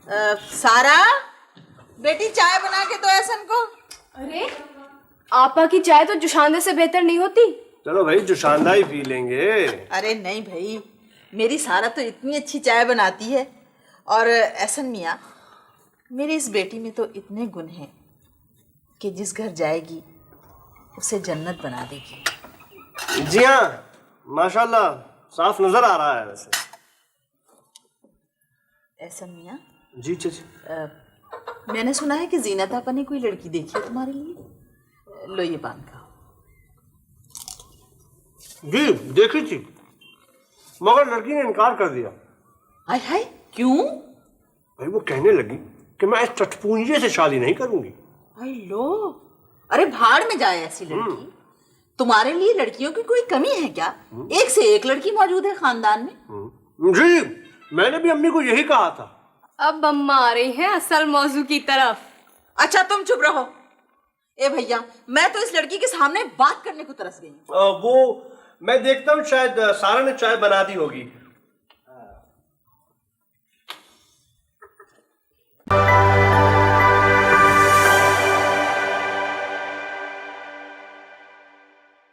सारा बेटी चाय बना के दो ऐसन को। अरे आपा की चाय तो जुशांदे से बेहतर नहीं होती। चलो भाई जुशांदा ही पी लेंगे। अरे नहीं भाई, मेरी सारा तो इतनी अच्छी चाय बनाती है। और एहसन मियाँ, मेरी इस बेटी में तो इतने गुण हैं कि जिस घर जाएगी उसे जन्नत बना देगी। जी हाँ, माशाल्लाह साफ नजर आ रहा है। वैसे एहसन मियाँ, जी चाची, मैंने सुना है कि जीनत आपा ने कोई लड़की देखी है तुम्हारे लिए। लो ये पान खाओ। जी देखी थी, मगर लड़की ने इनकार कर दिया। हाय हाय, क्यों? भाई वो कहने लगी कि मैं इस टटपूंजे से शादी नहीं करूंगी। हाय लो, अरे भाड़ में जाए ऐसी लड़की। तुम्हारे लिए लड़कियों की कोई कमी है क्या? एक से एक लड़की मौजूद है खानदान में। जी मैंने भी अम्मी को यही कहा था। अब अम्मा आ रही हैं असल मौजू की तरफ। अच्छा तुम चुप रहो। ए भैया, मैं तो इस लड़की के सामने बात करने को तरस गई हूँ। वो मैं देखता हूँ, शायद सारा ने चाय बना दी होगी।